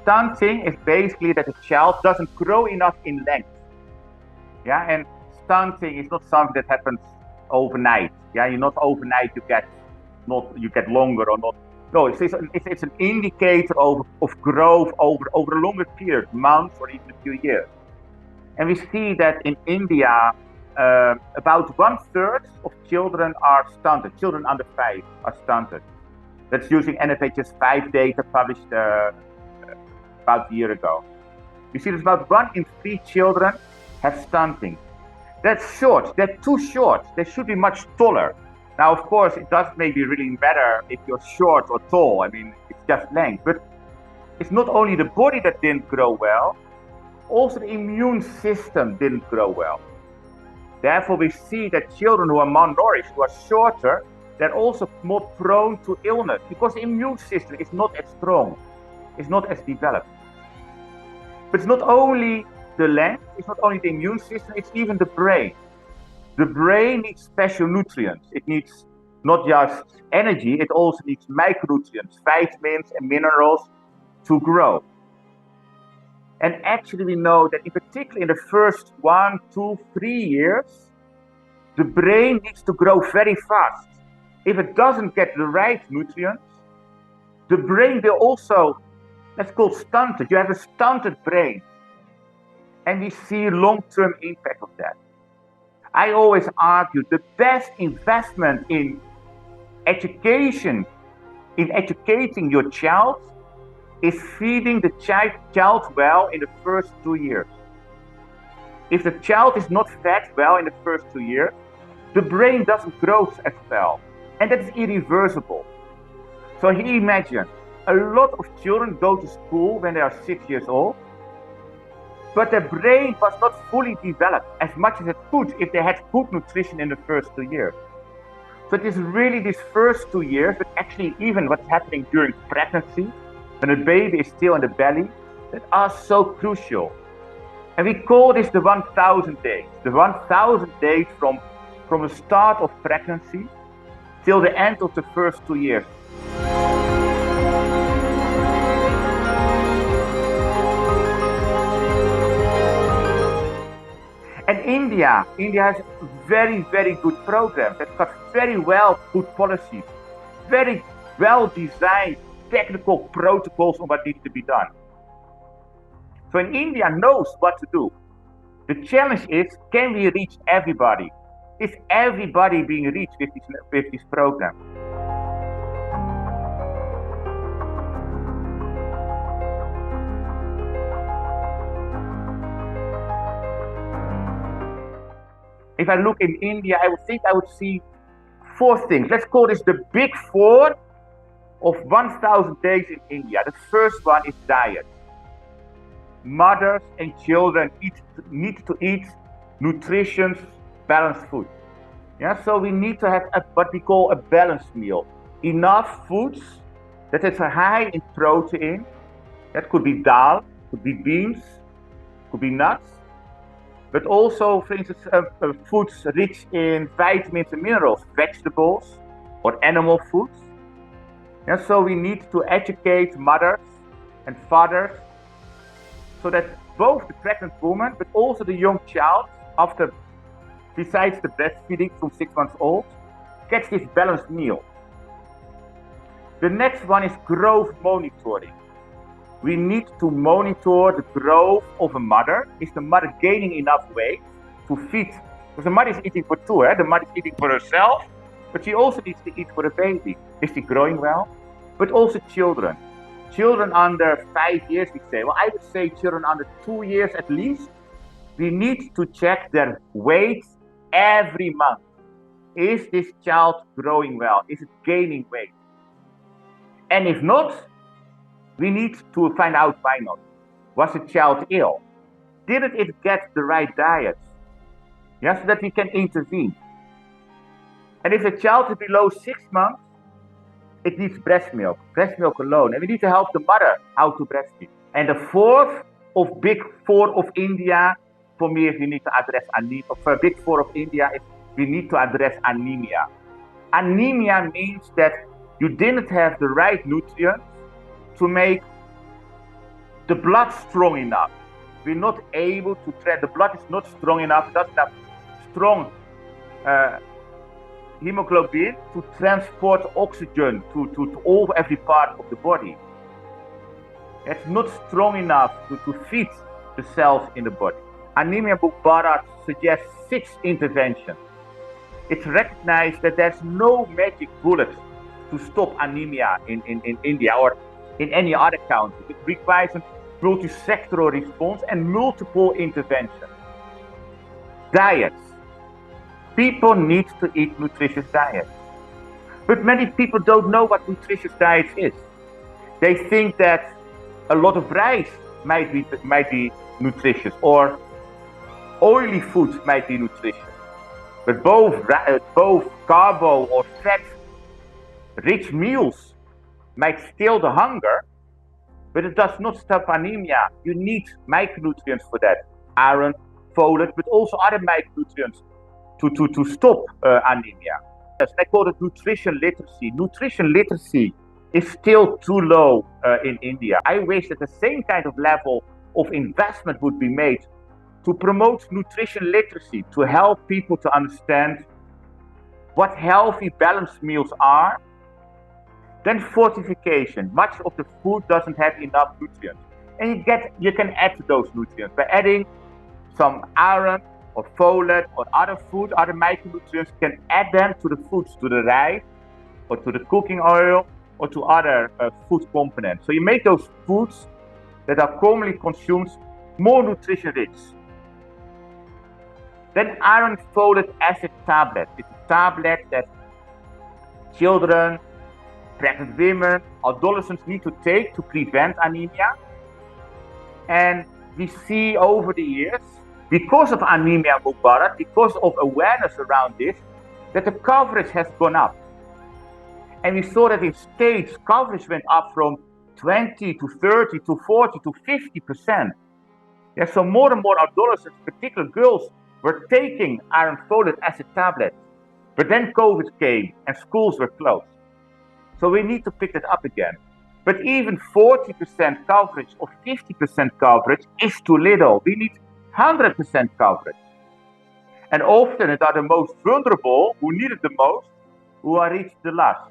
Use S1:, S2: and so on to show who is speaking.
S1: stunting is basically that a child doesn't grow enough in length. Yeah, and stunting is not something that happens overnight. Yeah, you're not overnight you get longer or not. No, it's an indicator of growth over a longer period, months or even a few years. And we see that in India, about 1/3 of children are stunted. Children under 5 are stunted. That's using NFHS 5 data published about a year ago. You see, there's about 1 in 3 children have stunting. That's short. They're too short. They should be much taller. Now, of course, it doesn't maybe really matter if you're short or tall. I mean, it's just length. But it's not only the body that didn't grow well, also the immune system didn't grow well. Therefore, we see that children who are malnourished, who are shorter, they're also more prone to illness because the immune system is not as strong, it's not as developed. But it's not only the length, it's not only the immune system, it's even the brain. The brain needs special nutrients. It needs not just energy, it also needs micronutrients, vitamins and minerals to grow. And actually we know that in particular in the first 1, 2, 3 years, the brain needs to grow very fast. If it doesn't get the right nutrients, the brain will also, that's called stunted. You have a stunted brain. And we see long-term impact of that. I always argue the best investment in education, in educating your child, is feeding the child well in the first 2 years. If the child is not fed well in the first 2 years, the brain doesn't grow as well. And that is irreversible. So you imagine, a lot of children go to school when they are 6 years old, but their brain was not fully developed as much as it could if they had good nutrition in the first 2 years. So it is really these first 2 years, but actually even what's happening during pregnancy, when a baby is still in the belly, that are so crucial. And we call this the 1,000 days. The 1,000 days from the start of pregnancy till the end of the first 2 years. And India has very, very good programs. It's got very well good policies, very well designed technical protocols on what needs to be done. So in India knows what to do. The challenge is, can we reach everybody? Is everybody being reached with this program? If I look in India, I would see 4 things. Let's call this the big 4 of 1,000 days in India. The first one is diet. Mothers and children need to eat nutritious, balanced food. Yeah, so we need to have what we call a balanced meal. Enough foods that is high in protein. That could be dal, could be beans, could be nuts. But also, for instance, foods rich in vitamins and minerals, vegetables or animal foods. Yeah, so we need to educate mothers and fathers so that both the pregnant woman, but also the young child, besides the breastfeeding from 6 months old, gets this balanced meal. The next one is growth monitoring. We need to monitor the growth of a mother. Is the mother gaining enough weight to feed? Because the mother is eating for 2, the mother is eating for herself, but she also needs to eat for the baby. Is she growing well? But also children. Children under 5 years, we say. Well, I would say children under 2 years at least. We need to check their weight every month. Is this child growing well? Is it gaining weight? And if not, we need to find out why not. Was the child ill? Didn't it get the right diet? Yeah, so that we can intervene. And if the child is below 6 months, it needs breast milk alone. And we need to help the mother how to breastfeed. And the big four of India, for me, is we need to address anemia. For big 4 of India, is we need to address anemia. Anemia means that you didn't have the right nutrients to the blood's strong enough. We're not able to the blood is not strong enough, it doesn't have strong hemoglobin to transport oxygen to every part of the body. It's not strong enough to feed the cells in the body. Anemia Book Bharat suggests 6 interventions. It's recognized that there's no magic bullet to stop anemia in India or in any other country. It requires a multi-sectoral response and multiple interventions. Diets. People need to eat nutritious diets. But many people don't know what nutritious diet is. They think that a lot of rice might be nutritious, or oily foods might be nutritious. But both carbo or fat-rich meals might still the hunger, but it does not stop anemia. You need micronutrients for that. Iron, folate, but also other micronutrients to stop anemia. They call it nutrition literacy. Nutrition literacy is still too low in India. I wish that the same kind of level of investment would be made to promote nutrition literacy, to help people to understand what healthy, balanced meals are. Then fortification. Much of the food doesn't have enough nutrients. And you can add to those nutrients by adding some iron or folate or other food, other micronutrients. You can add them to the foods, to the rice or to the cooking oil or to other food components. So you make those foods that are commonly consumed more nutrition rich. Then iron folate acid tablet. It's a tablet that children, pregnant women, adolescents need to take to prevent anemia. And we see over the years, because of Anemia Book Bharat, because of awareness around this, that the coverage has gone up. And we saw that in states, coverage went up from 20 to 30 to 40 to 50%. Yeah, so more and more adolescents, particularly girls, were taking iron folate acid tablets. But then COVID came and schools were closed. So we need to pick that up again. But even 40% coverage or 50% coverage is too little. We need 100% coverage. And often it are the most vulnerable who need it the most who are reached the last.